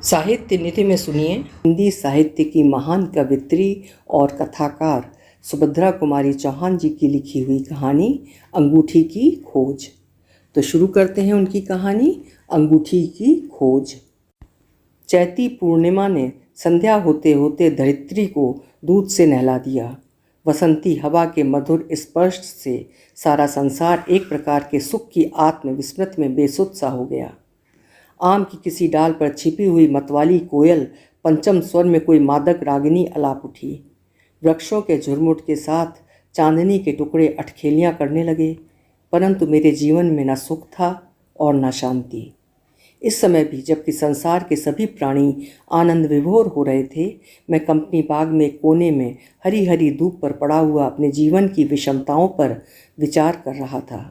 साहित्य निधि में सुनिए हिंदी साहित्य की महान कवित्री और कथाकार सुभद्रा कुमारी चौहान जी की लिखी हुई कहानी अंगूठी की खोज। तो शुरू करते हैं उनकी कहानी अंगूठी की खोज। चैती पूर्णिमा ने संध्या होते होते धरित्री को दूध से नहला दिया। वसंती हवा के मधुर स्पर्श से सारा संसार एक प्रकार के सुख की आत्मविस्मृत में बेसुध सा हो गया। आम की किसी डाल पर छिपी हुई मतवाली कोयल पंचम स्वर में कोई मादक रागिनी अलाप उठी। वृक्षों के झुरमुट के साथ चांदनी के टुकड़े अटखेलियाँ करने लगे, परंतु मेरे जीवन में न सुख था और न शांति। इस समय भी जबकि संसार के सभी प्राणी आनंद विभोर हो रहे थे, मैं कंपनी बाग में कोने में हरी हरी धूप पर पड़ा हुआ अपने जीवन की विषमताओं पर विचार कर रहा था।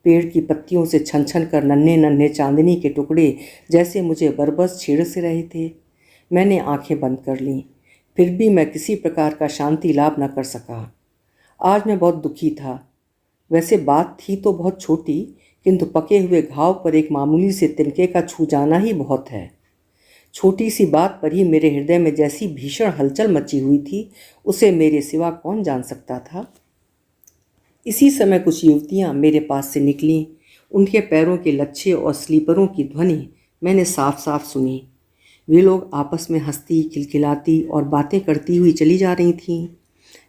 पेड़ की पत्तियों से छन छन कर नन्हे नन्हे चांदनी के टुकड़े जैसे मुझे बरबस छेड़ से रहे थे। मैंने आंखें बंद कर लीं, फिर भी मैं किसी प्रकार का शांति लाभ न कर सका। आज मैं बहुत दुखी था। वैसे बात थी तो बहुत छोटी, किंतु पके हुए घाव पर एक मामूली से तिनके का छू जाना ही बहुत है। छोटी सी बात पर ही मेरे हृदय में जैसी भीषण हलचल मची हुई थी, उसे मेरे सिवा कौन जान सकता था। इसी समय कुछ युवतियां मेरे पास से निकलीं। उनके पैरों के लच्छे और स्लीपरों की ध्वनि मैंने साफ साफ सुनी। वे लोग आपस में हंसती, खिलखिलाती और बातें करती हुई चली जा रही थीं।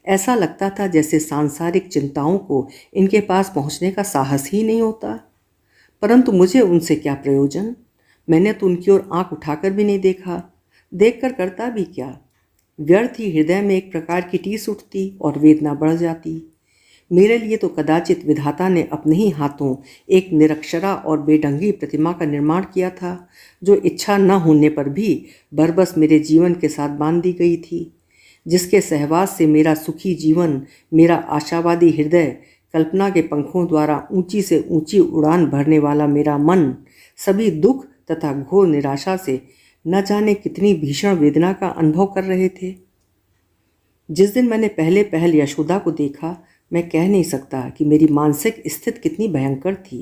ऐसा लगता था जैसे सांसारिक चिंताओं को इनके पास पहुंचने का साहस ही नहीं होता। परंतु मुझे उनसे क्या प्रयोजन। मैंने तो उनकी ओर आंख उठाकर भी नहीं देखा। देखकर करता भी क्या। व्यर्थ ही हृदय में एक प्रकार की टीस उठती और वेदना बढ़ जाती। मेरे लिए तो कदाचित विधाता ने अपने ही हाथों एक निरक्षरा और बेढंगी प्रतिमा का निर्माण किया था, जो इच्छा न होने पर भी बरबस मेरे जीवन के साथ बांध दी गई थी, जिसके सहवास से मेरा सुखी जीवन, मेरा आशावादी हृदय, कल्पना के पंखों द्वारा ऊंची से ऊंची उड़ान भरने वाला मेरा मन सभी दुख तथा घोर निराशा से न जाने कितनी भीषण वेदना का अनुभव कर रहे थे। जिस दिन मैंने पहले पहल यशोदा को देखा, मैं कह नहीं सकता कि मेरी मानसिक स्थिति कितनी भयंकर थी।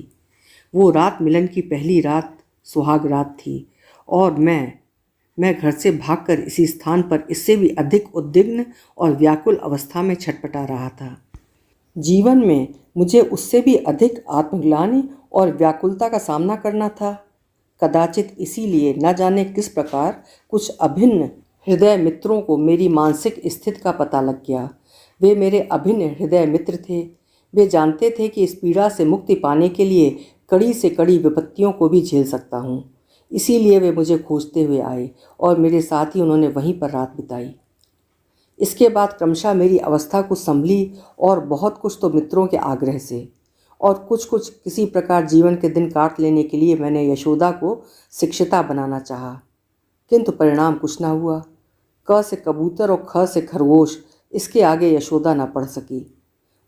वो रात मिलन की पहली रात सुहाग रात थी और मैं घर से भागकर इसी स्थान पर इससे भी अधिक उद्विग्न और व्याकुल अवस्था में छटपटा रहा था। जीवन में मुझे उससे भी अधिक आत्मग्लानि और व्याकुलता का सामना करना था। कदाचित इसीलिए न जाने किस प्रकार कुछ अभिन्न हृदय मित्रों को मेरी मानसिक स्थिति का पता लग गया। वे मेरे अभिन्न हृदय मित्र थे। वे जानते थे कि इस पीड़ा से मुक्ति पाने के लिए कड़ी से कड़ी विपत्तियों को भी झेल सकता हूँ। इसीलिए वे मुझे खोजते हुए आए और मेरे साथ ही उन्होंने वहीं पर रात बिताई। इसके बाद क्रमशः मेरी अवस्था कुछ संभली और बहुत कुछ तो मित्रों के आग्रह से और कुछ कुछ किसी प्रकार जीवन के दिन काट लेने के लिए मैंने यशोदा को शिक्षिता बनाना चाहा, किंतु परिणाम कुछ ना हुआ। क से कबूतर और ख से खरगोश, इसके आगे यशोदा न पढ़ सकी।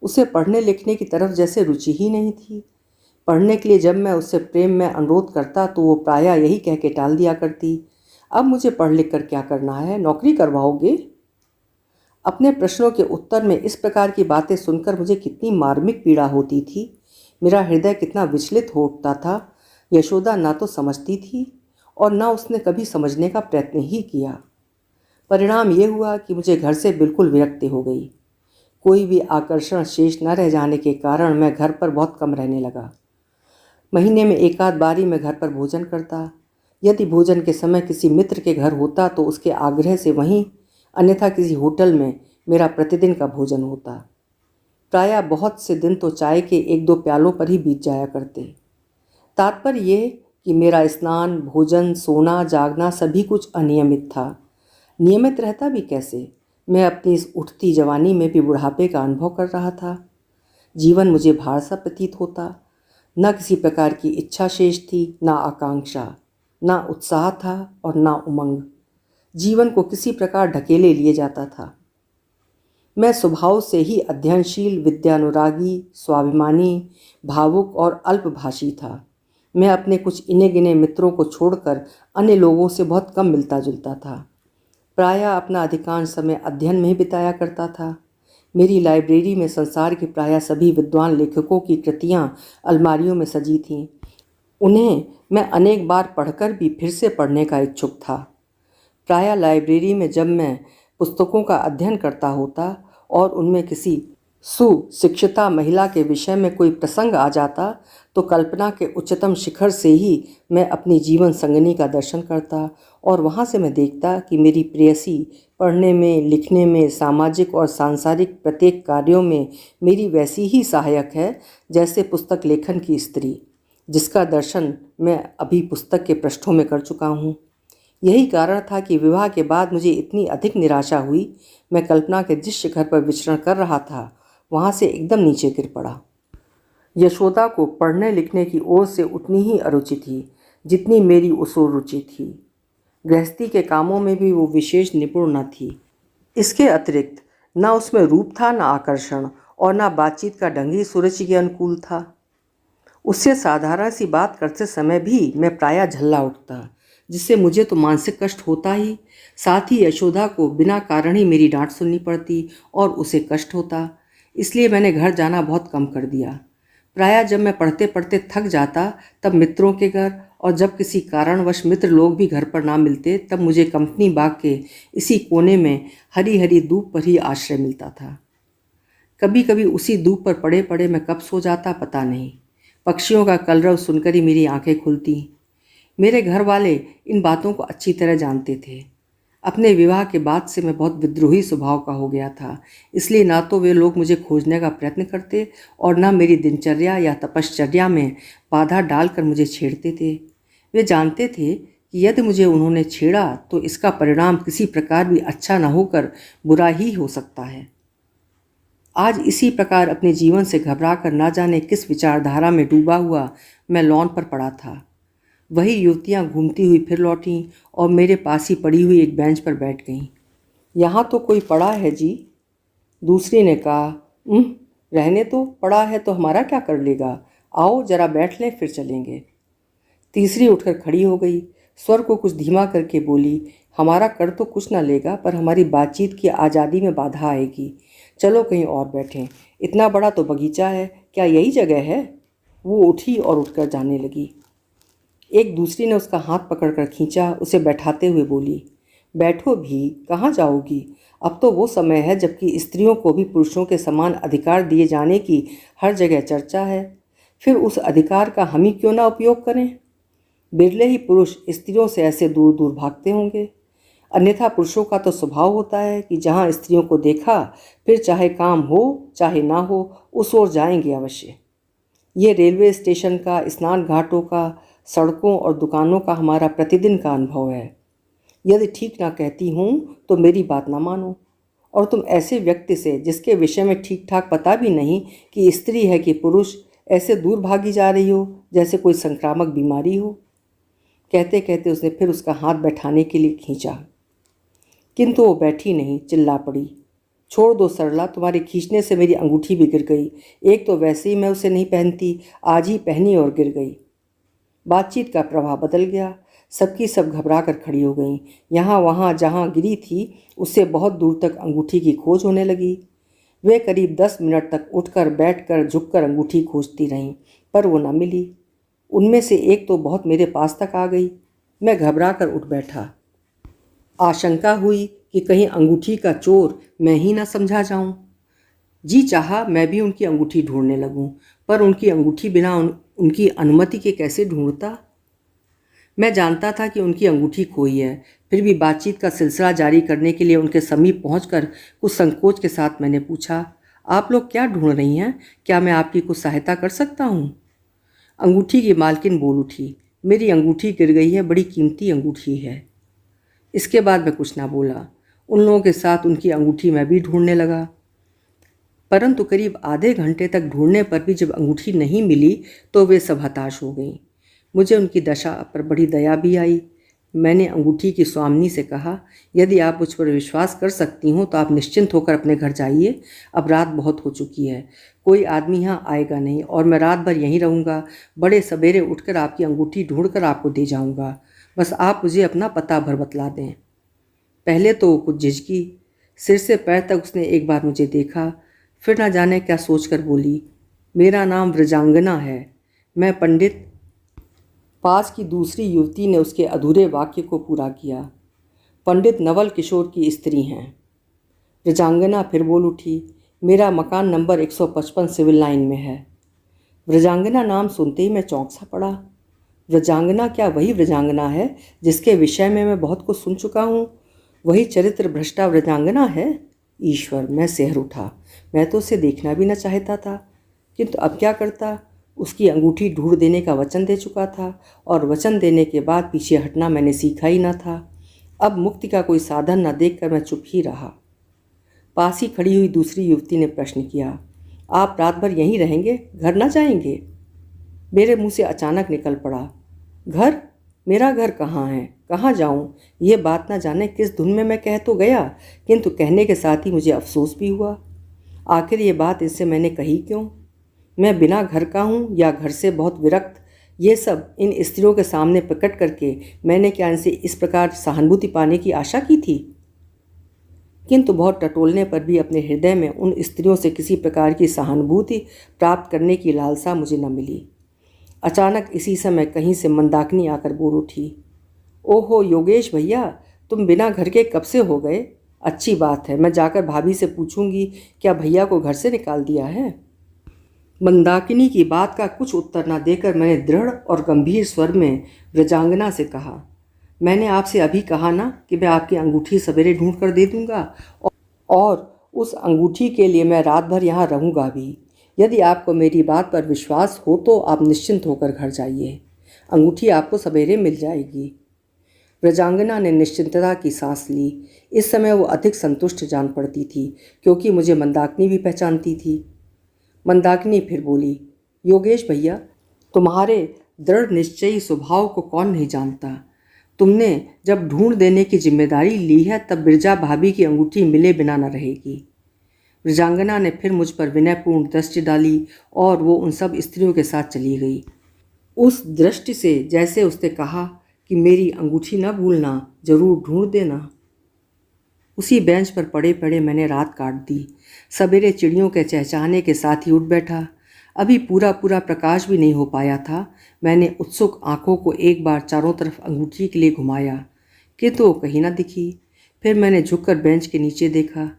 उसे पढ़ने लिखने की तरफ जैसे रुचि ही नहीं थी। पढ़ने के लिए जब मैं उससे प्रेम में अनुरोध करता तो वो प्रायः यही कह के टाल दिया करती, अब मुझे पढ़ लिख कर क्या करना है, नौकरी करवाओगे। अपने प्रश्नों के उत्तर में इस प्रकार की बातें सुनकर मुझे कितनी मार्मिक पीड़ा होती थी। मेरा हृदय कितना विचलित हो उठता था। यशोदा ना तो समझती थी और ना उसने कभी समझने का प्रयत्न ही किया। परिणाम ये हुआ कि मुझे घर से बिल्कुल विरक्ति हो गई। कोई भी आकर्षण शेष न रह जाने के कारण मैं घर पर बहुत कम रहने लगा। महीने में एक आध बारी मैं घर पर भोजन करता। यदि भोजन के समय किसी मित्र के घर होता तो उसके आग्रह से वहीं, अन्यथा किसी होटल में मेरा प्रतिदिन का भोजन होता। प्रायः बहुत से दिन तो चाय के एक दो प्यालों पर ही बीत जाया करते। तात्पर्य ये कि मेरा स्नान, भोजन, सोना, जागना सभी कुछ अनियमित था। नियमित रहता भी कैसे। मैं अपनी इस उठती जवानी में भी बुढ़ापे का अनुभव कर रहा था। जीवन मुझे भार सा प्रतीत होता। न किसी प्रकार की इच्छा शेष थी, न आकांक्षा, न उत्साह था और न उमंग। जीवन को किसी प्रकार ढकेले लिए जाता था। मैं स्वभाव से ही अध्ययनशील, विद्यानुरागी, स्वाभिमानी, भावुक और अल्पभाषी था। मैं अपने कुछ इने गिने मित्रों को छोड़कर अन्य लोगों से बहुत कम मिलता जुलता था। प्रायः अपना अधिकांश समय अध्ययन में ही बिताया करता था। मेरी लाइब्रेरी में संसार के प्रायः सभी विद्वान लेखकों की कृतियाँ अलमारियों में सजी थीं। उन्हें मैं अनेक बार पढ़कर भी फिर से पढ़ने का इच्छुक था। प्रायः लाइब्रेरी में जब मैं पुस्तकों का अध्ययन करता होता और उनमें किसी सुशिक्षिता महिला के विषय में कोई प्रसंग आ जाता तो कल्पना के उच्चतम शिखर से ही मैं अपनी जीवन संगिनी का दर्शन करता और वहाँ से मैं देखता कि मेरी प्रेयसी पढ़ने में, लिखने में, सामाजिक और सांसारिक प्रत्येक कार्यों में मेरी वैसी ही सहायक है जैसे पुस्तक लेखन की स्त्री, जिसका दर्शन मैं अभी पुस्तक के पृष्ठों में कर चुका हूँ। यही कारण था कि विवाह के बाद मुझे इतनी अधिक निराशा हुई। मैं कल्पना के जिस शिखर पर विचरण कर रहा था वहाँ से एकदम नीचे गिर पड़ा। यशोदा को पढ़ने लिखने की ओर से उतनी ही अरुचि थी जितनी मेरी उस ओर रुचि थी। गृहस्थी के कामों में भी वो विशेष निपुण न थी। इसके अतिरिक्त न उसमें रूप था, न आकर्षण, और न बातचीत का ढंग ही सुरुचि के अनुकूल था। उससे साधारण सी बात करते समय भी मैं प्रायः झल्ला उठता, जिससे मुझे तो मानसिक कष्ट होता ही, साथ ही यशोदा को बिना कारण ही मेरी डांट सुननी पड़ती और उसे कष्ट होता। इसलिए मैंने घर जाना बहुत कम कर दिया। प्रायः जब मैं पढ़ते पढ़ते थक जाता तब मित्रों के घर, और जब किसी कारणवश मित्र लोग भी घर पर ना मिलते तब मुझे कंपनी बाग के इसी कोने में हरी हरी धूप पर ही आश्रय मिलता था। कभी कभी उसी धूप पर पड़े पड़े मैं कब सो जाता पता नहीं। पक्षियों का कलरव सुनकर ही मेरी आंखें खुलती। मेरे घर वाले इन बातों को अच्छी तरह जानते थे। अपने विवाह के बाद से मैं बहुत विद्रोही स्वभाव का हो गया था, इसलिए ना तो वे लोग मुझे खोजने का प्रयत्न करते और न मेरी दिनचर्या या तपश्चर्या में बाधा डालकर मुझे छेड़ते थे। वे जानते थे कि यदि मुझे उन्होंने छेड़ा तो इसका परिणाम किसी प्रकार भी अच्छा न होकर बुरा ही हो सकता है। आज इसी प्रकार अपने जीवन से घबरा कर ना जाने किस विचारधारा में डूबा हुआ मैं लॉन पर पड़ा था। वही युवतियां घूमती हुई फिर लौटीं और मेरे पास ही पड़ी हुई एक बेंच पर बैठ गईं। यहाँ तो कोई पड़ा है जी, दूसरी ने कहा। रहने तो पड़ा है तो हमारा क्या कर लेगा, आओ जरा बैठ लें फिर चलेंगे। तीसरी उठकर खड़ी हो गई, स्वर को कुछ धीमा करके बोली, हमारा कर तो कुछ ना लेगा पर हमारी बातचीत की आज़ादी में बाधा आएगी। चलो कहीं और बैठें, इतना बड़ा तो बगीचा है, क्या यही जगह है। वो उठी और उठकर जाने लगी। एक दूसरी ने उसका हाथ पकड़कर खींचा, उसे बैठाते हुए बोली, बैठो भी, कहाँ जाओगी। अब तो वो समय है जबकि स्त्रियों को भी पुरुषों के समान अधिकार दिए जाने की हर जगह चर्चा है। फिर उस अधिकार का हम ही क्यों ना उपयोग करें। बिरले ही पुरुष स्त्रियों से ऐसे दूर दूर भागते होंगे। अन्यथा पुरुषों का तो स्वभाव होता है कि जहाँ स्त्रियों को देखा फिर चाहे काम हो चाहे ना हो उस ओर जाएंगे अवश्य। ये रेलवे स्टेशन का, स्नान घाटों का, सड़कों और दुकानों का हमारा प्रतिदिन का अनुभव है। यदि ठीक ना कहती हूँ तो मेरी बात ना मानो। और तुम ऐसे व्यक्ति से जिसके विषय में ठीक ठाक पता भी नहीं कि स्त्री है कि पुरुष, ऐसे दूर भागी जा रही हो जैसे कोई संक्रामक बीमारी हो। कहते कहते उसने फिर उसका हाथ बैठाने के लिए खींचा, किंतु वो बैठी नहीं, चिल्ला पड़ी, छोड़ दो सरला, तुम्हारे खींचने से मेरी अंगूठी भी गिर गई। एक तो वैसे ही मैं उसे नहीं पहनती, आज ही पहनी और गिर गई। बातचीत का प्रवाह बदल गया। सबकी सब घबरा कर खड़ी हो गईं। यहाँ वहाँ जहाँ गिरी थी उससे बहुत दूर तक अंगूठी की खोज होने लगी। वे करीब 10 मिनट तक उठकर बैठकर झुककर अंगूठी खोजती रहीं, पर वो न मिली। उनमें से एक तो बहुत मेरे पास तक आ गई। मैं घबरा कर उठ बैठा। आशंका हुई कि कहीं अंगूठी का चोर मैं ही न समझा जाऊं। जी चाहा मैं भी उनकी अंगूठी ढूंढने लगूं, पर उनकी अंगूठी बिना उनकी अनुमति के कैसे ढूंढता। मैं जानता था कि उनकी अंगूठी खोई है, फिर भी बातचीत का सिलसिला जारी करने के लिए उनके समीप पहुंचकर कुछ संकोच के साथ मैंने पूछा, आप लोग क्या ढूंढ रही हैं, क्या मैं आपकी कुछ सहायता कर सकता हूँ। अंगूठी की मालकिन बोल उठी, मेरी अंगूठी गिर गई है, बड़ी कीमती अंगूठी है। इसके बाद मैं कुछ ना बोला। उन लोगों के साथ उनकी अंगूठी मैं भी ढूंढने लगा, परंतु करीब आधे घंटे तक ढूंढने पर भी जब अंगूठी नहीं मिली तो वे सब हताश हो गईं। मुझे उनकी दशा पर बड़ी दया भी आई। मैंने अंगूठी की स्वामिनी से कहा, यदि आप मुझ पर विश्वास कर सकती हों तो आप निश्चिंत होकर अपने घर जाइए, अब रात बहुत हो चुकी है, कोई आदमी यहाँ आएगा नहीं और मैं रात भर यहीं रहूँगा। बड़े सवेरे उठकर आपकी अंगूठी ढूंढकर आपको दे जाऊँगा, बस आप मुझे अपना पता भर बतला दें। पहले तो वो कुछ झिझकी, सिर से पैर तक उसने एक बार मुझे देखा, फिर ना जाने क्या सोचकर बोली, मेरा नाम व्रजांगना है, मैं पंडित पास की दूसरी युवती ने उसके अधूरे वाक्य को पूरा किया। पंडित नवल किशोर की स्त्री हैं। व्रजांगना फिर बोल उठी, मेरा मकान नंबर 155 सिविल लाइन में है। व्रजांगना नाम सुनते ही मैं चौंक सा पड़ा। व्रजांगना क्या वही व्रजांगना है जिसके विषय में मैं बहुत कुछ सुन चुका हूँ? वही चरित्र भ्रष्टा व्रजांगना है? ईश्वर, मैं सिहर उठा। मैं तो उसे देखना भी न चाहता था, किंतु अब क्या करता। उसकी अंगूठी ढूंढ देने का वचन दे चुका था और वचन देने के बाद पीछे हटना मैंने सीखा ही न था। अब मुक्ति का कोई साधन न देखकर मैं चुप ही रहा। पास ही खड़ी हुई दूसरी युवती ने प्रश्न किया, आप रात भर यहीं रहेंगे, घर न जाएंगे? मेरे मुंह से अचानक निकल पड़ा, घर? मेरा घर कहाँ है, कहाँ जाऊँ? ये बात न जाने किस धुन में मैं कह तो गया, किंतु कहने के साथ ही मुझे अफसोस भी हुआ। आखिर ये बात इससे मैंने कही क्यों? मैं बिना घर का हूँ या घर से बहुत विरक्त, ये सब इन स्त्रियों के सामने प्रकट करके मैंने क्या इनसे इस प्रकार सहानुभूति पाने की आशा की थी? किंतु बहुत टटोलने पर भी अपने हृदय में उन स्त्रियों से किसी प्रकार की सहानुभूति प्राप्त करने की लालसा मुझे न मिली। अचानक इसी समय कहीं से मंदाकिनी आकर बोल उठी, ओहो योगेश भैया, तुम बिना घर के कब से हो गए? अच्छी बात है, मैं जाकर भाभी से पूछूंगी क्या भैया को घर से निकाल दिया है। मंदाकिनी की बात का कुछ उत्तर न देकर मैंने दृढ़ और गंभीर स्वर में व्रजांगना से कहा, मैंने आपसे अभी कहा ना कि मैं आपकी अंगूठी सवेरे ढूंढ कर दे दूंगा, और उस अंगूठी के लिए मैं रात भर यहाँ रहूँगा भी। यदि आपको मेरी बात पर विश्वास हो तो आप निश्चिंत होकर घर जाइए, अंगूठी आपको सवेरे मिल जाएगी। व्रजांगना ने निश्चिंतता की सांस ली। इस समय वो अधिक संतुष्ट जान पड़ती थी, क्योंकि मुझे मंदाकिनी भी पहचानती थी। मंदाकिनी फिर बोली, योगेश भैया, तुम्हारे दृढ़ निश्चयी स्वभाव को कौन नहीं जानता। तुमने जब ढूंढ देने की जिम्मेदारी ली है तब बिरजा भाभी की अंगूठी मिले बिना न रहेगी। व्रजांगना ने फिर मुझ पर विनयपूर्ण दृष्टि डाली और वो उन सब स्त्रियों के साथ चली गई, उस दृष्टि से जैसे उसने कहा कि मेरी अंगूठी न भूलना, जरूर ढूंढ देना। उसी बेंच पर पड़े पड़े मैंने रात काट दी। सवेरे चिड़ियों के चहचहाने के साथ ही उठ बैठा। अभी पूरा पूरा प्रकाश भी नहीं हो पाया था। मैंने उत्सुक आंखों को एक बार चारों तरफ अंगूठी के लिए घुमाया, किंतु वो कहीं ना दिखी। फिर मैंने झुककर बेंच के नीचे देखा।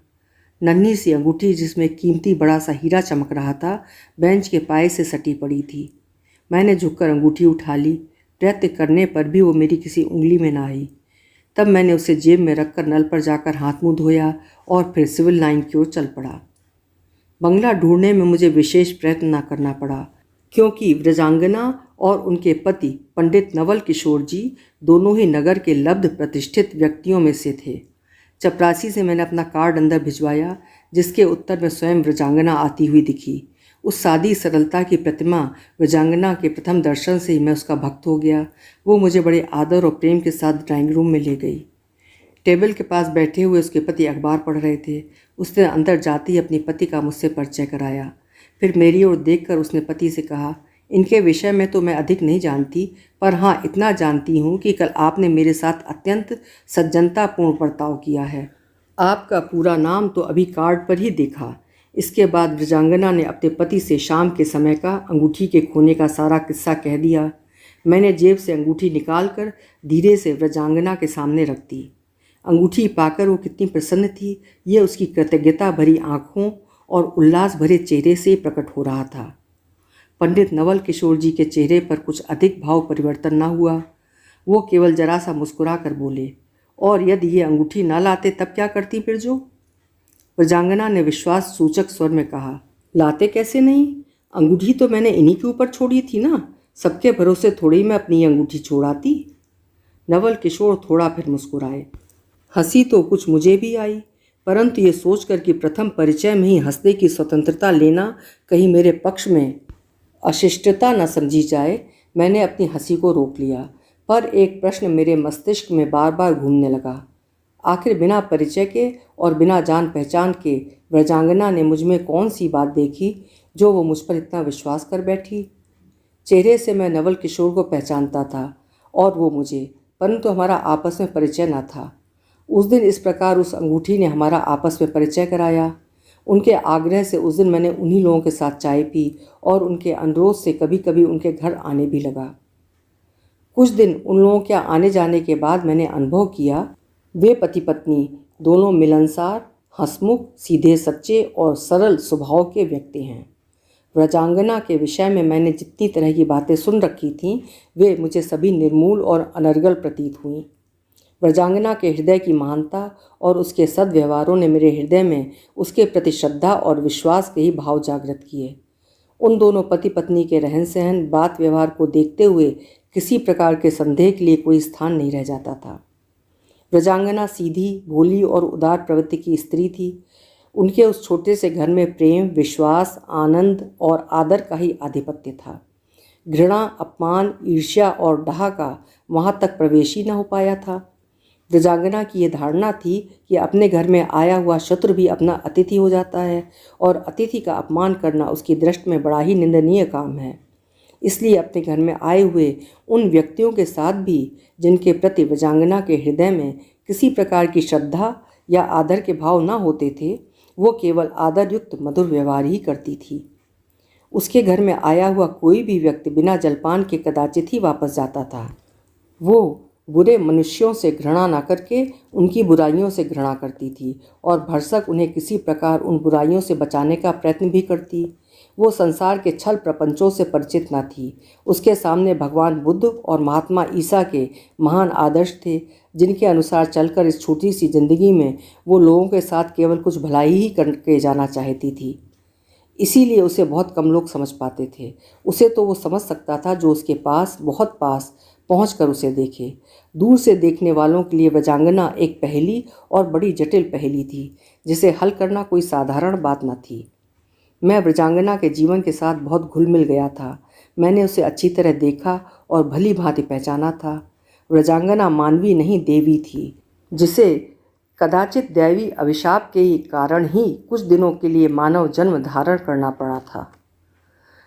नन्ही सी अंगूठी जिसमें कीमती बड़ा सा हीरा चमक रहा था, बेंच के पाए से सटी पड़ी थी। मैंने झुककर अंगूठी उठा ली। प्रयत्न करने पर भी वो मेरी किसी उंगली में ना आई। तब मैंने उसे जेब में रखकर नल पर जाकर हाथ मुंह धोया और फिर सिविल लाइन की ओर चल पड़ा। बंगला ढूंढने में मुझे विशेष प्रयत्न न करना पड़ा, क्योंकि व्रजांगना और उनके पति पंडित नवल किशोर जी दोनों ही नगर के लब्ध प्रतिष्ठित व्यक्तियों में से थे। चपरासी से मैंने अपना कार्ड अंदर भिजवाया, जिसके उत्तर में स्वयं व्रजांगना आती हुई दिखी। उस सादी सरलता की प्रतिमा व्रजांगना के प्रथम दर्शन से ही मैं उसका भक्त हो गया। वो मुझे बड़े आदर और प्रेम के साथ ड्राइंग रूम में ले गई। टेबल के पास बैठे हुए उसके पति अखबार पढ़ रहे थे। उसने अंदर जाते ही अपने पति का मुझसे परिचय कराया। फिर मेरी ओर देखकर उसने पति से कहा, इनके विषय में तो मैं अधिक नहीं जानती, पर हाँ इतना जानती हूँ कि कल आपने मेरे साथ अत्यंत सज्जनतापूर्ण बर्ताव किया है। आपका पूरा नाम तो अभी कार्ड पर ही देखा। इसके बाद व्रजांगना ने अपने पति से शाम के समय का अंगूठी के खोने का सारा किस्सा कह दिया। मैंने जेब से अंगूठी निकालकर धीरे से व्रजांगना के सामने रख दी। अंगूठी पाकर वो कितनी प्रसन्न थी, ये उसकी कृतज्ञता भरी आँखों और उल्लास भरे चेहरे से प्रकट हो रहा था। पंडित नवल किशोर जी के चेहरे पर कुछ अधिक भाव परिवर्तन न हुआ। वो केवल जरा सा मुस्कुरा कर बोले, और यदि ये अंगूठी न लाते तब क्या करती बिरजू? व्रजांगना ने विश्वास सूचक स्वर में कहा, लाते कैसे नहीं, अंगूठी तो मैंने इन्हीं के ऊपर छोड़ी थी ना, सबके भरोसे थोड़ी मैं अपनी अंगूठी छोड़ाती। नवल किशोर थोड़ा फिर मुस्कुराए। हंसी तो कुछ मुझे भी आई, परंतु ये सोचकर कि प्रथम परिचय में ही हंसने की स्वतंत्रता लेना कहीं मेरे पक्ष में अशिष्टता न समझी जाए, मैंने अपनी हंसी को रोक लिया। पर एक प्रश्न मेरे मस्तिष्क में बार बार घूमने लगा। आखिर बिना परिचय के और बिना जान पहचान के व्रजांगना ने मुझ में कौन सी बात देखी जो वो मुझ पर इतना विश्वास कर बैठी? चेहरे से मैं नवल किशोर को पहचानता था और वो मुझे, परंतु हमारा आपस में परिचय न था। उस दिन इस प्रकार उस अंगूठी ने हमारा आपस में परिचय कराया। उनके आग्रह से उस दिन मैंने उन्हीं लोगों के साथ चाय पी और उनके अनुरोध से कभी कभी उनके घर आने भी लगा। कुछ दिन उन लोगों के आने जाने के बाद मैंने अनुभव किया वे पति पत्नी दोनों मिलनसार, हंसमुख, सीधे सच्चे और सरल स्वभाव के व्यक्ति हैं। व्रजांगना के विषय में मैंने जितनी तरह की बातें सुन रखी थीं वे मुझे सभी निर्मूल और अनर्गल प्रतीत हुईं। व्रजांगना के हृदय की महानता और उसके सद्व्यवहारों ने मेरे हृदय में उसके प्रति श्रद्धा और विश्वास के ही भाव जागृत किए। उन दोनों पति पत्नी के रहन सहन, बात व्यवहार को देखते हुए किसी प्रकार के संदेह के लिए कोई स्थान नहीं रह जाता था। व्रजांगना सीधी, भोली और उदार प्रवृत्ति की स्त्री थी। उनके उस छोटे से घर में प्रेम, विश्वास, आनंद और आदर का ही आधिपत्य था। घृणा, अपमान, ईर्ष्या और डाह का वहाँ तक प्रवेश ही न हो पाया था। व्रजांगना की यह धारणा थी कि अपने घर में आया हुआ शत्रु भी अपना अतिथि हो जाता है और अतिथि का अपमान करना उसकी दृष्टि में बड़ा ही निंदनीय काम है। इसलिए अपने घर में आए हुए उन व्यक्तियों के साथ भी जिनके प्रति व्रजांगना के हृदय में किसी प्रकार की श्रद्धा या आदर के भाव न होते थे, वो केवल आदरयुक्त मधुर व्यवहार ही करती थी। उसके घर में आया हुआ कोई भी व्यक्ति बिना जलपान के कदाचित ही वापस जाता था। वो बुरे मनुष्यों से घृणा न करके उनकी बुराइयों से घृणा करती थी और भरसक उन्हें किसी प्रकार उन बुराइयों से बचाने का प्रयत्न भी करती। वो संसार के छल प्रपंचों से परिचित न थी। उसके सामने भगवान बुद्ध और महात्मा ईसा के महान आदर्श थे, जिनके अनुसार चलकर इस छोटी सी जिंदगी में वो लोगों के साथ केवल कुछ भलाई ही करके जाना चाहती थी। इसीलिए उसे बहुत कम लोग समझ पाते थे। उसे तो वो समझ सकता था जो उसके पास, बहुत पास पहुंचकर उसे देखे। दूर से देखने वालों के लिए व्रजांगना एक पहेली और बड़ी जटिल पहेली थी, जिसे हल करना कोई साधारण बात न थी। मैं व्रजांगना के जीवन के साथ बहुत घुल मिल गया था। मैंने उसे अच्छी तरह देखा और भली भांति पहचाना था। व्रजांगना मानवी नहीं, देवी थी, जिसे कदाचित दैवी अभिशाप के कारण ही कुछ दिनों के लिए मानव जन्म धारण करना पड़ा था।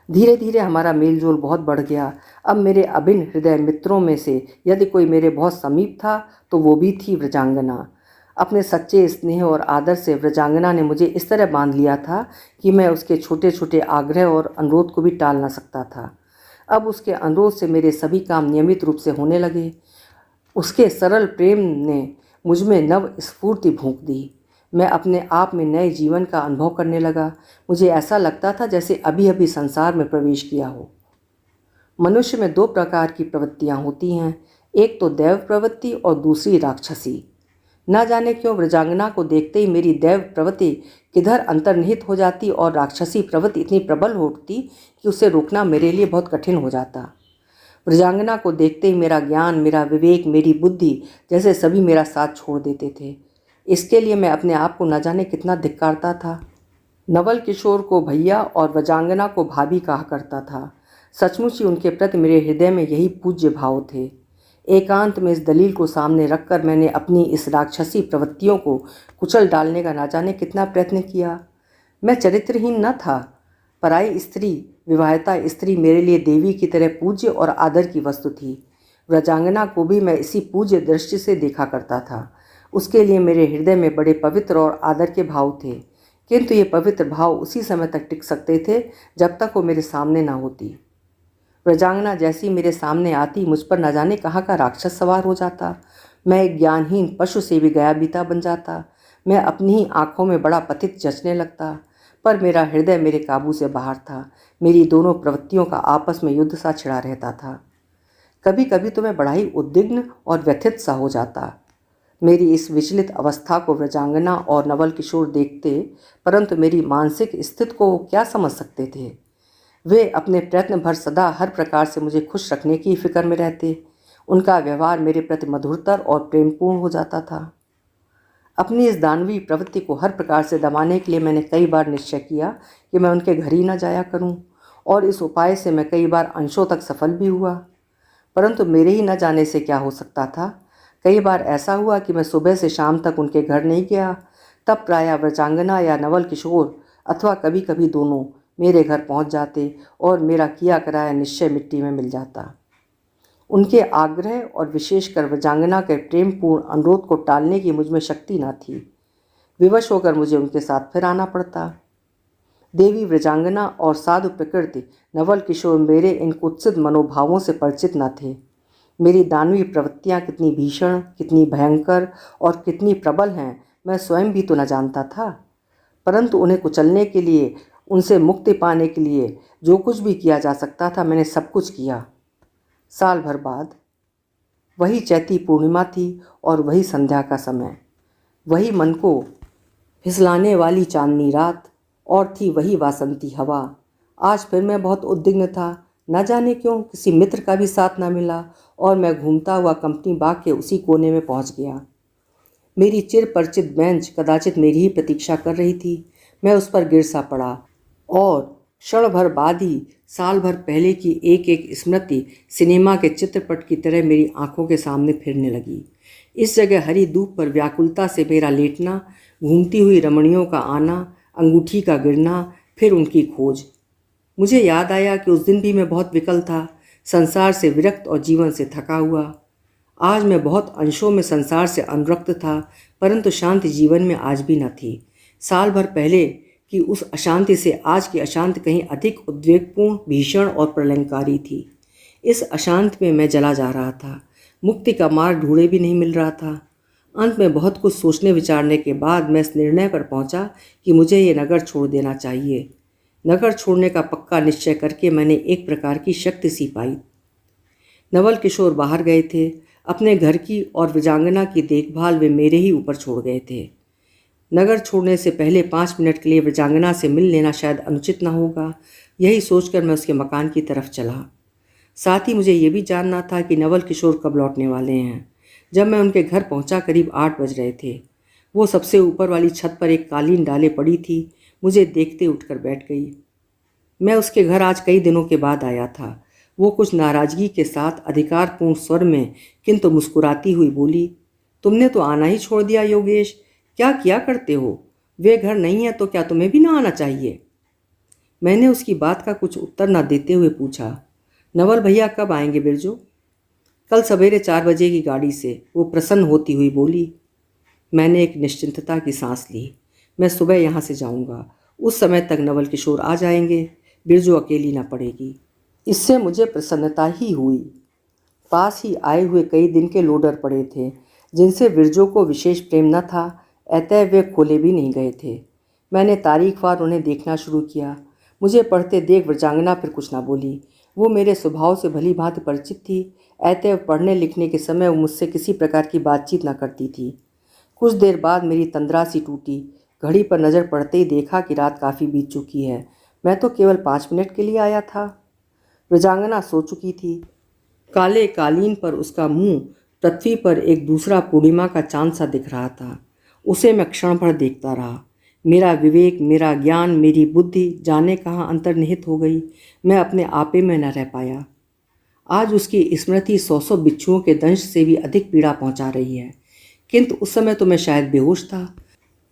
धीरे धीरे हमारा मेलजोल बहुत बढ़ गया। अब मेरे अभिन्न हृदय मित्रों में से यदि कोई मेरे बहुत समीप था तो वो भी थी व्रजांगना। अपने सच्चे स्नेह और आदर से व्रजांगना ने मुझे इस तरह बांध लिया था कि मैं उसके छोटे छोटे आग्रह और अनुरोध को भी टाल न सकता था। अब उसके अनुरोध से मेरे सभी काम नियमित रूप से होने लगे। उसके सरल प्रेम ने मुझ में नव स्फूर्ति फूंक दी। मैं अपने आप में नए जीवन का अनुभव करने लगा। मुझे ऐसा लगता था जैसे अभी अभी संसार में प्रवेश किया हो। मनुष्य में दो प्रकार की प्रवृत्तियाँ होती हैं, एक तो दैव प्रवृत्ति और दूसरी राक्षसी। न जाने क्यों व्रजांगना को देखते ही मेरी दैव प्रवृत्ति किधर अंतर्निहित हो जाती और राक्षसी प्रवृत्ति इतनी प्रबल हो उठती कि उसे रोकना मेरे लिए बहुत कठिन हो जाता। व्रजांगना को देखते ही मेरा ज्ञान, मेरा विवेक, मेरी बुद्धि जैसे सभी मेरा साथ छोड़ देते थे। इसके लिए मैं अपने आप को न जाने कितना धिक्कारता था। नवल किशोर को भैया और व्रजांगना को भाभी कहा करता था। सचमुच ही उनके प्रति मेरे हृदय में यही पूज्य भाव थे। एकांत में इस दलील को सामने रखकर मैंने अपनी इस राक्षसी प्रवृत्तियों को कुचल डालने का न जाने कितना प्रयत्न किया। मैं चरित्रहीन न था। पराई स्त्री, विवाहिता स्त्री मेरे लिए देवी की तरह पूज्य और आदर की वस्तु थी। व्रजांगना को भी मैं इसी पूज्य दृष्टि से देखा करता था। उसके लिए मेरे हृदय में बड़े पवित्र और आदर के भाव थे, किंतु ये पवित्र भाव उसी समय तक टिक सकते थे जब तक वो मेरे सामने ना होती। व्रजांगना जैसी मेरे सामने आती, मुझ पर न जाने कहाँ का राक्षस सवार हो जाता। मैं एक ज्ञानहीन पशु से भी गया बीता बन जाता। मैं अपनी ही आँखों में बड़ा पतित जचने लगता, पर मेरा हृदय मेरे काबू से बाहर था। मेरी दोनों प्रवृत्तियों का आपस में युद्ध सा छिड़ा रहता था। कभी कभी तो मैं बड़ा ही उद्विग्न और व्यथित सा हो जाता। मेरी इस विचलित अवस्था को व्रजांगना और नवल किशोर देखते, परंतु मेरी मानसिक स्थिति को क्या समझ सकते थे। वे अपने प्रयत्न भर सदा हर प्रकार से मुझे खुश रखने की फिक्र में रहते। उनका व्यवहार मेरे प्रति मधुरतर और प्रेमपूर्ण हो जाता था। अपनी इस दानवी प्रवृत्ति को हर प्रकार से दबाने के लिए मैंने कई बार निश्चय किया कि मैं उनके घर ही न जाया करूं, और इस उपाय से मैं कई बार अंशों तक सफल भी हुआ। परंतु मेरे ही न जाने से क्या हो सकता था। कई बार ऐसा हुआ कि मैं सुबह से शाम तक उनके घर नहीं गया, तब प्रायः व्रजांगना या नवल किशोर अथवा कभी कभी दोनों मेरे घर पहुंच जाते और मेरा किया कराया निश्चय मिट्टी में मिल जाता। उनके आग्रह और विशेषकर व्रजांगना के प्रेमपूर्ण अनुरोध को टालने की मुझ में शक्ति न थी। विवश होकर मुझे उनके साथ फिर आना पड़ता। देवी व्रजांगना और साधु प्रकृति नवल किशोर मेरे इन कुत्सित मनोभावों से परिचित न थे। मेरी दानवी प्रवृत्तियाँ कितनी भीषण, कितनी भयंकर और कितनी प्रबल हैं, मैं स्वयं भी तो न जानता था। परंतु उन्हें कुचलने के लिए, उनसे मुक्ति पाने के लिए जो कुछ भी किया जा सकता था, मैंने सब कुछ किया। साल भर बाद वही चैती पूर्णिमा थी और वही संध्या का समय, वही मन को फिसलाने वाली चांदनी रात, और थी वही वासंती हवा। आज फिर मैं बहुत उद्विग्न था। न जाने क्यों किसी मित्र का भी साथ न मिला और मैं घूमता हुआ कंपनी बाग के उसी कोने में पहुंच गया। मेरी चिर परिचित बेंच कदाचित मेरी ही प्रतीक्षा कर रही थी। मैं उस पर गिर सा पड़ा और क्षण भर बाद ही साल भर पहले की एक एक स्मृति सिनेमा के चित्रपट की तरह मेरी आंखों के सामने फिरने लगी। इस जगह हरी धूप पर व्याकुलता से मेरा लेटना, घूमती हुई रमणियों का आना, अंगूठी का गिरना, फिर उनकी खोज। मुझे याद आया कि उस दिन भी मैं बहुत विकल था, संसार से विरक्त और जीवन से थका हुआ। आज मैं बहुत अंशों में संसार से अनुरक्त था, परंतु शांति जीवन में आज भी न थी। साल भर पहले की उस अशांति से आज की अशांति कहीं अधिक उद्वेगपूर्ण, भीषण और प्रलयंकारी थी। इस अशांति में मैं जला जा रहा था। मुक्ति का मार्ग ढूंढे भी नहीं मिल रहा था। अंत में बहुत कुछ सोचने विचारने के बाद मैं इस निर्णय पर पहुंचा कि मुझे ये नगर छोड़ देना चाहिए। नगर छोड़ने का पक्का निश्चय करके मैंने एक प्रकार की शक्ति सी पाई। नवल किशोर बाहर गए थे। अपने घर की और विजांगना की देखभाल वे मेरे ही ऊपर छोड़ गए थे। नगर छोड़ने से पहले 5 मिनट के लिए विजांगना से मिल लेना शायद अनुचित न होगा। यही सोचकर मैं उसके मकान की तरफ चला। साथ ही मुझे ये भी जानना था कि नवल किशोर कब लौटने वाले हैं। जब मैं उनके घर पहुंचा करीब 8 बज रहे थे। वो सबसे ऊपर वाली छत पर एक कालीन डाले पड़ी थी। मुझे देखते उठकर बैठ गई। मैं उसके घर आज कई दिनों के बाद आया था। वो कुछ नाराजगी के साथ अधिकारपूर्ण स्वर में किंतु मुस्कुराती हुई बोली, तुमने तो आना ही छोड़ दिया योगेश, क्या किया करते हो? वे घर नहीं है तो क्या तुम्हें भी ना आना चाहिए? मैंने उसकी बात का कुछ उत्तर न देते हुए पूछा, नवल भैया कब आएंगे बिरजू? कल सवेरे 4 बजे की गाड़ी से, वो प्रसन्न होती हुई बोली। मैंने एक निश्चिंतता की सांस ली। मैं सुबह यहाँ से जाऊँगा। उस समय तक नवल किशोर आ जाएंगे, बिरजू अकेली न पड़ेगी। इससे मुझे प्रसन्नता ही हुई। पास ही आए हुए कई दिन के लोडर पड़े थे, जिनसे बिरजू को विशेष प्रेम न था, अतः वे खोले भी नहीं गए थे। मैंने तारीखवार उन्हें देखना शुरू किया। मुझे पढ़ते देख वृजांगना फिर कुछ ना बोली। वो मेरे स्वभाव से भली भांति परिचित थी, अतः पढ़ने लिखने के समय वो मुझसे किसी प्रकार की बातचीत न करती थी। कुछ देर बाद मेरी तंद्रा सी टूटी। घड़ी पर नज़र पड़ते ही देखा कि रात काफ़ी बीत चुकी है। मैं तो केवल 5 मिनट के लिए आया था। वृजांगना सो चुकी थी। काले कालीन पर उसका मुंह पृथ्वी पर एक दूसरा पूर्णिमा का चांद सा दिख रहा था। उसे मैं क्षण भर देखता रहा। मेरा विवेक, मेरा ज्ञान, मेरी बुद्धि जाने कहाँ अंतर्निहित हो गई। मैं अपने आपे में न रह पाया। आज उसकी स्मृति 100 बिच्छुओं के दंश से भी अधिक पीड़ा पहुंचा रही है, किंतु उस समय तो मैं शायद बेहोश था।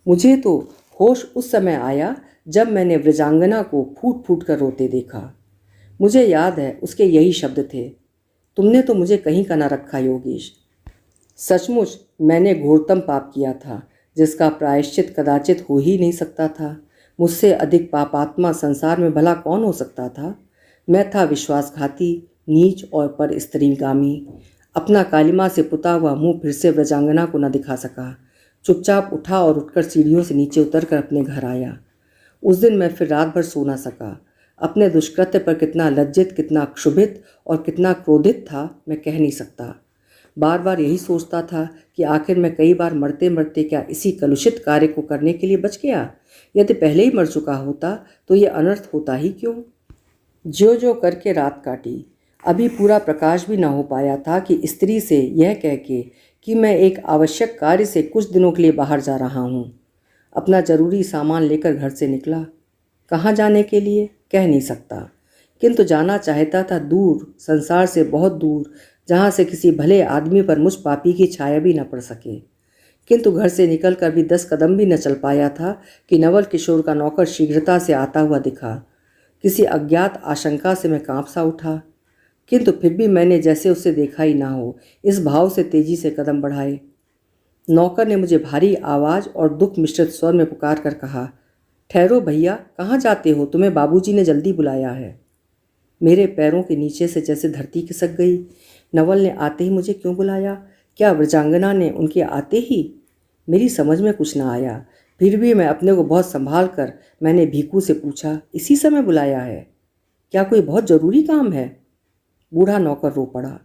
मुझे तो होश उस समय आया जब मैंने वृजांगना को फूट फूट कर रोते देखा। मुझे याद है उसके यही शब्द थे, तुमने तो मुझे कहीं का न रखा योगेश। सचमुच मैंने घोरतम पाप किया था, जिसका प्रायश्चित कदाचित हो ही नहीं सकता था। मुझसे अधिक पापात्मा संसार में भला कौन हो सकता था? मैं था विश्वासघाती, नीच और पर स्त्रीगामी। अपना कालिमा से पुता हुआ मुंह फिर से वृजांगना को न दिखा सका। चुपचाप उठा और उठकर सीढ़ियों से नीचे उतरकर अपने घर आया। उस दिन मैं फिर रात भर सो न सका। अपने दुष्कृत्य पर कितना लज्जित, कितना क्षुभित और कितना क्रोधित था, मैं कह नहीं सकता। बार बार यही सोचता था कि आखिर मैं कई बार मरते मरते क्या इसी कलुषित कार्य को करने के लिए बच गया? यदि पहले ही मर चुका होता तो ये अनर्थ होता ही क्यों? ज्यो ज्यो करके रात काटी। अभी पूरा प्रकाश भी न हो पाया था कि स्त्री से यह कह के कि मैं एक आवश्यक कार्य से कुछ दिनों के लिए बाहर जा रहा हूँ। अपना जरूरी सामान लेकर घर से निकला। कहाँ जाने के लिए कह नहीं सकता, किंतु जाना चाहता था दूर, संसार से बहुत दूर, जहाँ से किसी भले आदमी पर मुझ पापी की छाया भी न पड़ सके। किंतु घर से निकलकर भी 10 कदम भी न चल पाया था कि नवल किशोर का नौकर शीघ्रता से आता हुआ दिखा। किसी अज्ञात आशंका से मैं काँप सा उठा, किंतु फिर भी मैंने जैसे उसे देखा ही ना हो, इस भाव से तेजी से कदम बढ़ाए। नौकर ने मुझे भारी आवाज़ और दुख मिश्रित स्वर में पुकार कर कहा, ठहरो भैया, कहाँ जाते हो? तुम्हें बाबूजी ने जल्दी बुलाया है। मेरे पैरों के नीचे से जैसे धरती खिसक गई। नवल ने आते ही मुझे क्यों बुलाया? क्या व्रजांगना ने उनके आते ही? मेरी समझ में कुछ ना आया। फिर भी मैं अपने को बहुत संभाल कर मैंने भीकू से पूछा, इसी समय बुलाया है? क्या कोई बहुत ज़रूरी काम है? बूढ़ा नौकर रो पड़ा।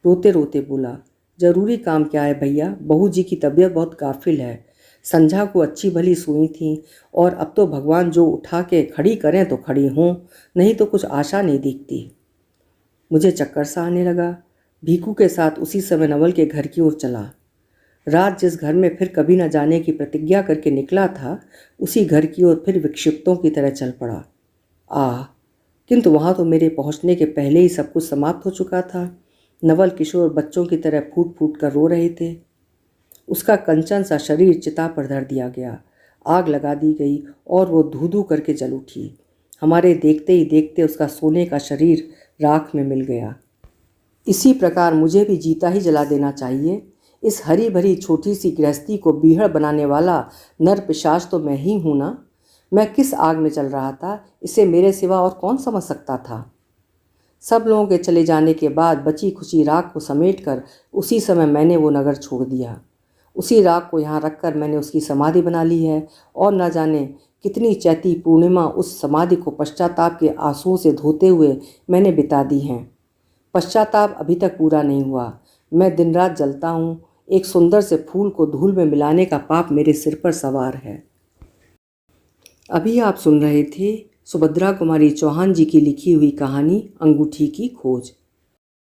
रोते रोते बोला, ज़रूरी काम क्या है भैया, बहू जी की तबीयत बहुत गाफिल है। संझा को अच्छी भली सोई थी और अब तो भगवान जो उठा के खड़ी करें तो खड़ी हों, नहीं तो कुछ आशा नहीं दिखती। मुझे चक्कर सा आने लगा। भीकू के साथ उसी समय नवल के घर की ओर चला। रात जिस घर में फिर कभी न जाने की प्रतिज्ञा करके निकला था, उसी घर की ओर फिर विक्षिप्तों की तरह चल पड़ा। किंतु वहाँ तो मेरे पहुँचने के पहले ही सब कुछ समाप्त हो चुका था। नवल किशोर बच्चों की तरह फूट फूट कर रो रहे थे। उसका कंचन सा शरीर चिता पर धर दिया गया, आग लगा दी गई और वो धू धू करके जल उठी। हमारे देखते ही देखते उसका सोने का शरीर राख में मिल गया। इसी प्रकार मुझे भी जीता ही जला देना चाहिए। इस हरी भरी छोटी सी गृहस्थी को बीहड़ बनाने वाला नर पिशाच तो मैं ही हूँ ना। मैं किस आग में चल रहा था, इसे मेरे सिवा और कौन समझ सकता था? सब लोगों के चले जाने के बाद बची खुची राख को समेटकर उसी समय मैंने वो नगर छोड़ दिया। उसी राख को यहाँ रखकर मैंने उसकी समाधि बना ली है और न जाने कितनी चैती पूर्णिमा उस समाधि को पश्चाताप के आंसुओं से धोते हुए मैंने बिता दी हैं। पश्चाताप अभी तक पूरा नहीं हुआ। मैं दिन रात जलता हूँ। एक सुंदर से फूल को धूल में मिलाने का पाप मेरे सिर पर सवार है। अभी आप सुन रहे थे सुभद्रा कुमारी चौहान जी की लिखी हुई कहानी अंगूठी की खोज।